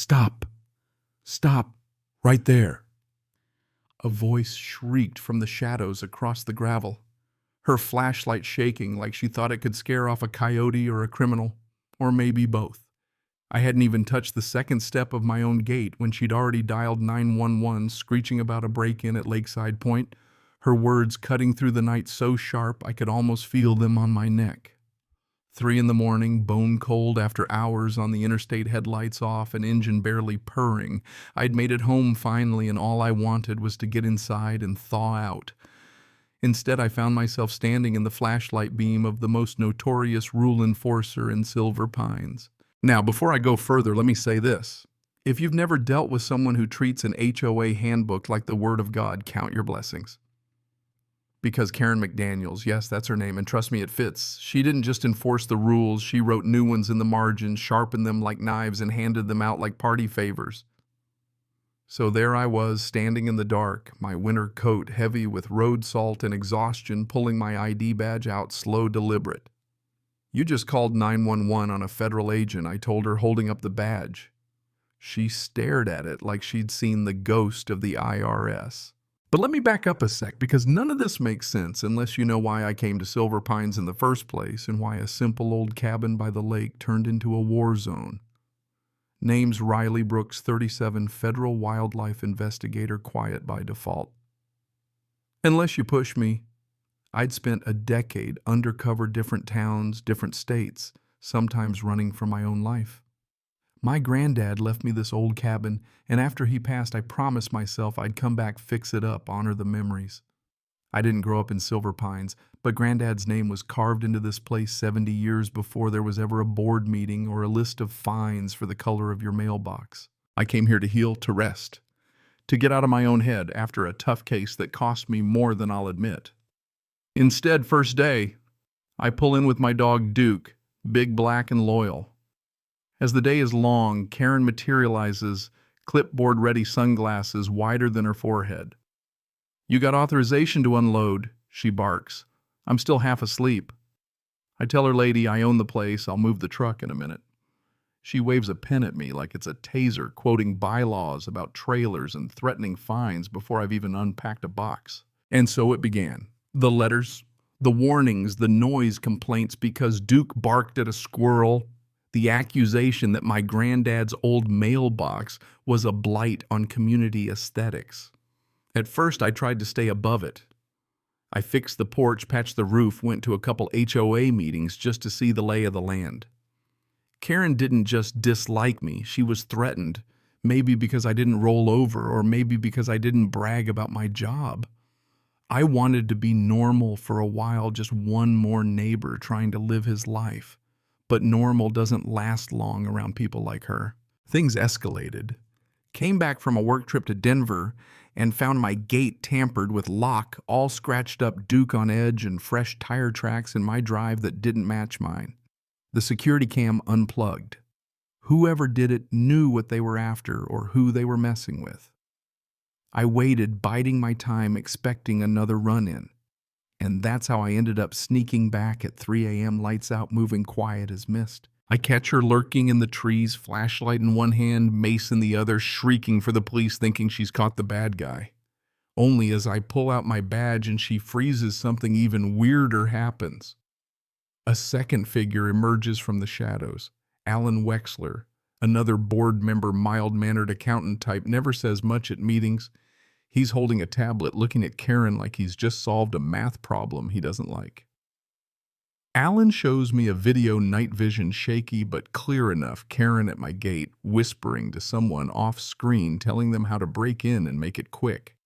Stop! Stop! Right there! A voice shrieked from the shadows across the gravel, her flashlight shaking like she thought it could scare off a coyote or a criminal, or maybe both. I hadn't even touched the second step of my own gate when she'd already dialed 911, screeching about a break-in at Lakeside Point, her words cutting through the night so sharp I could almost feel them on my neck. 3 in the morning, bone cold after hours on the interstate, headlights off and engine barely purring. I'd made it home finally, and all I wanted was to get inside and thaw out. Instead, I found myself standing in the flashlight beam of the most notorious rule enforcer in Silver Pines. Now, before I go further, let me say this. If you've never dealt with someone who treats an HOA handbook like the Word of God, count your blessings. Because Karen McDaniels, yes, that's her name, and trust me, it fits. She didn't just enforce the rules, she wrote new ones in the margins, sharpened them like knives, and handed them out like party favors. So there I was, standing in the dark, my winter coat heavy with road salt and exhaustion, pulling my ID badge out, slow, deliberate. "You just called 911 on a federal agent," I told her, holding up the badge. She stared at it like she'd seen the ghost of the IRS. But let me back up a sec, because none of this makes sense unless you know why I came to Silver Pines in the first place and why a simple old cabin by the lake turned into a war zone. Name's Riley Brooks, 37, federal wildlife investigator, quiet by default. Unless you push me, I'd spent a decade undercover, different towns, different states, sometimes running for my own life. My granddad left me this old cabin, and after he passed, I promised myself I'd come back, fix it up, honor the memories. I didn't grow up in Silver Pines, but Granddad's name was carved into this place 70 years before there was ever a board meeting or a list of fines for the color of your mailbox. I came here to heal, to rest, to get out of my own head after a tough case that cost me more than I'll admit. Instead, first day, I pull in with my dog Duke, big, black, and loyal. As the day is long, Karen materializes, clipboard-ready sunglasses wider than her forehead. "You got authorization to unload," she barks. I'm still half asleep. I tell her, "Lady, I own the place. I'll move the truck in a minute." She waves a pen at me like it's a taser, quoting bylaws about trailers and threatening fines before I've even unpacked a box. And so it began. The letters, the warnings, the noise complaints because Duke barked at a squirrel, the accusation that my granddad's old mailbox was a blight on community aesthetics. At first, I tried to stay above it. I fixed the porch, patched the roof, went to a couple HOA meetings just to see the lay of the land. Karen didn't just dislike me, she was threatened, maybe because I didn't roll over or maybe because I didn't brag about my job. I wanted to be normal for a while, just one more neighbor trying to live his life. But normal doesn't last long around people like her. Things escalated. Came back from a work trip to Denver and found my gate tampered with, lock all scratched up, Duke on edge, and fresh tire tracks in my drive that didn't match mine. The security cam unplugged. Whoever did it knew what they were after or who they were messing with. I waited, biding my time, expecting another run-in. And that's how I ended up sneaking back at 3 a.m., lights out, moving quiet as mist. I catch her lurking in the trees, flashlight in one hand, mace in the other, shrieking for the police, thinking she's caught the bad guy. Only as I pull out my badge and she freezes, something even weirder happens. A second figure emerges from the shadows. Alan Wexler, another board member, mild-mannered accountant type, never says much at meetings. He's holding a tablet, looking at Karen like he's just solved a math problem he doesn't like. Alan shows me a video, night vision shaky but clear enough, Karen at my gate, whispering to someone off-screen, telling them how to break in and make it quick.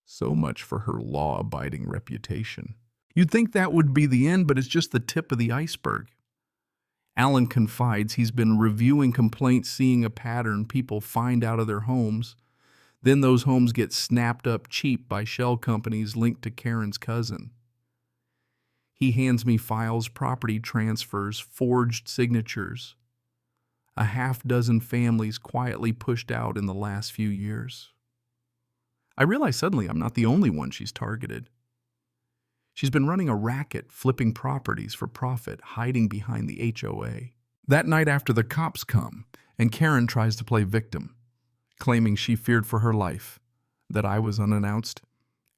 So much for her law-abiding reputation. You'd think that would be the end, but it's just the tip of the iceberg. Alan confides he's been reviewing complaints, seeing a pattern, people find out of their homes. Then those homes get snapped up cheap by shell companies linked to Karen's cousin. He hands me files, property transfers, forged signatures. A half-dozen families quietly pushed out in the last few years. I realize suddenly I'm not the only one she's targeted. She's been running a racket, flipping properties for profit, hiding behind the HOA. That night after the cops come, and Karen tries to play victim, claiming she feared for her life, that I was unannounced.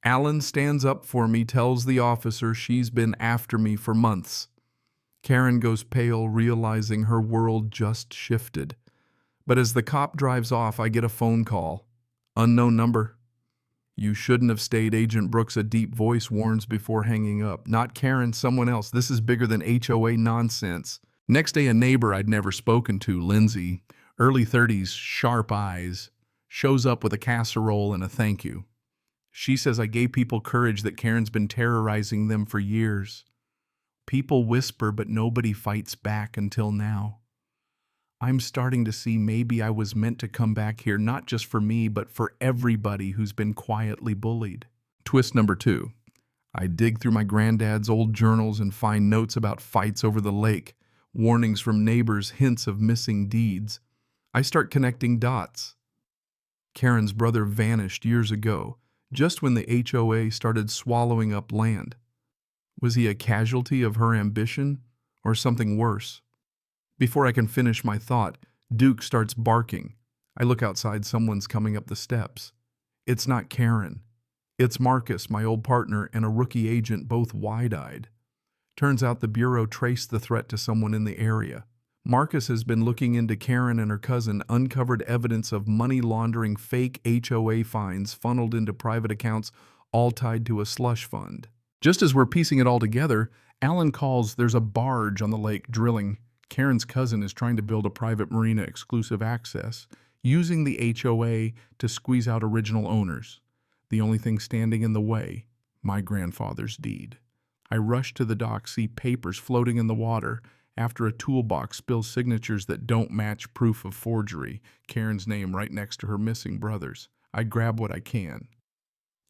Alan stands up for me, tells the officer she's been after me for months. Karen goes pale, realizing her world just shifted. But as the cop drives off, I get a phone call. Unknown number. You shouldn't have stayed, Agent Brooks, a deep voice warns before hanging up. Not Karen, someone else. This is bigger than HOA nonsense. Next day, a neighbor I'd never spoken to, Lindsay, early 30s, sharp eyes, shows up with a casserole and a thank you. She says I gave people courage that Karen's been terrorizing them for years. People whisper, but nobody fights back until now. I'm starting to see maybe I was meant to come back here, not just for me, but for everybody who's been quietly bullied. Twist number 2. I dig through my granddad's old journals and find notes about fights over the lake, warnings from neighbors, hints of missing deeds. I start connecting dots. Karen's brother vanished years ago, just when the HOA started swallowing up land. Was he a casualty of her ambition, or something worse? Before I can finish my thought, Duke starts barking. I look outside, someone's coming up the steps. It's not Karen. It's Marcus, my old partner, and a rookie agent, both wide-eyed. Turns out the Bureau traced the threat to someone in the area. Marcus has been looking into Karen and her cousin, uncovered evidence of money laundering, fake HOA fines funneled into private accounts, all tied to a slush fund. Just as we're piecing it all together, Alan calls. There's a barge on the lake drilling. Karen's cousin is trying to build a private marina exclusive access, using the HOA to squeeze out original owners. The only thing standing in the way, my grandfather's deed. I rush to the dock, see papers floating in the water, after a toolbox spills signatures that don't match proof of forgery, Karen's name right next to her missing brothers. I grab what I can.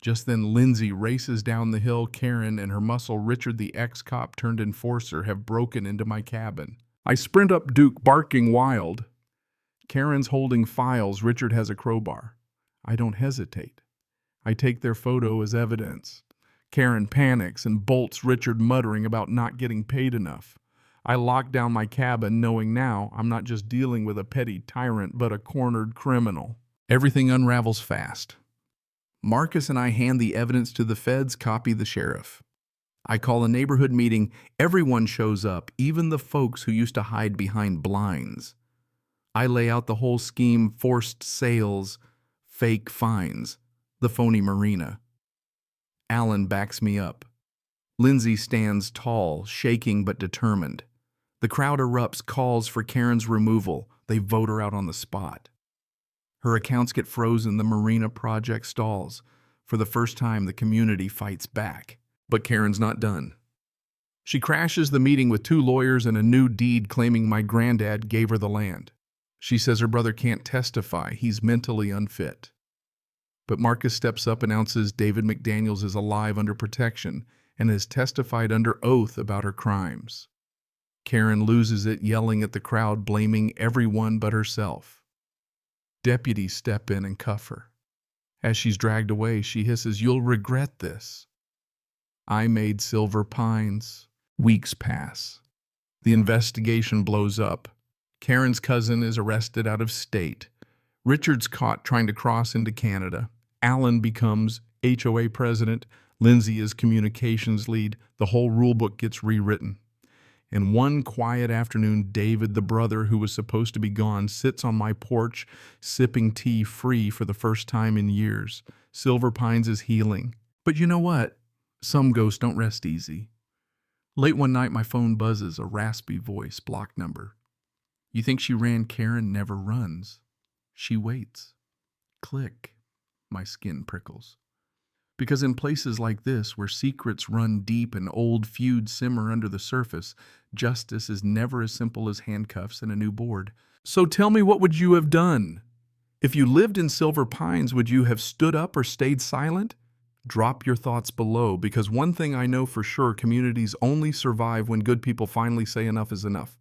Just then Lindsay races down the hill. Karen and her muscle Richard, the ex-cop turned enforcer, have broken into my cabin. I sprint up Duke, barking wild. Karen's holding files. Richard has a crowbar. I don't hesitate. I take their photo as evidence. Karen panics and bolts, Richard muttering about not getting paid enough. I lock down my cabin, knowing now I'm not just dealing with a petty tyrant, but a cornered criminal. Everything unravels fast. Marcus and I hand the evidence to the feds, copy the sheriff. I call a neighborhood meeting. Everyone shows up, even the folks who used to hide behind blinds. I lay out the whole scheme: forced sales, fake fines, the phony marina. Alan backs me up. Lindsay stands tall, shaking but determined. The crowd erupts, calls for Karen's removal. They vote her out on the spot. Her accounts get frozen. The marina project stalls. For the first time, the community fights back. But Karen's not done. She crashes the meeting with 2 lawyers and a new deed claiming my granddad gave her the land. She says her brother can't testify. He's mentally unfit. But Marcus steps up, announces David McDaniels is alive under protection and has testified under oath about her crimes. Karen loses it, yelling at the crowd, blaming everyone but herself. Deputies step in and cuff her. As she's dragged away, she hisses, "You'll regret this." I made Silver Pines. Weeks pass. The investigation blows up. Karen's cousin is arrested out of state. Richard's caught trying to cross into Canada. Alan becomes HOA president. Lindsay is communications lead. The whole rulebook gets rewritten. And one quiet afternoon, David, the brother who was supposed to be gone, sits on my porch, sipping tea, free for the first time in years. Silver Pines is healing. But you know what? Some ghosts don't rest easy. Late one night, my phone buzzes, a raspy voice, block number. You think she ran? Karen never runs. She waits. Click. My skin prickles. Because in places like this, where secrets run deep and old feuds simmer under the surface, justice is never as simple as handcuffs and a new board. So tell me, what would you have done? If you lived in Silver Pines, would you have stood up or stayed silent? Drop your thoughts below, because one thing I know for sure, communities only survive when good people finally say enough is enough.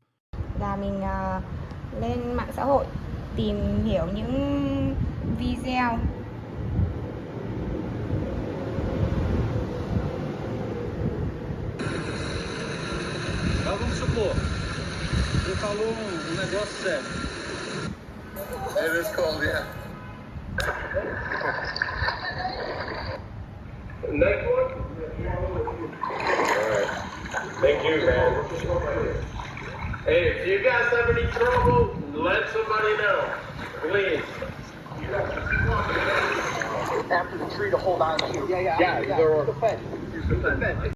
Là mình lên mạng xã hội tìm hiểu những video Mas vamos supor, você falou um negócio sério. It is cold, yeah. Next one? Alright. Thank you, man. Hey, if you guys have any trouble, let somebody know. Please. After the tree to hold on to. Yeah. Yeah, Use the fence.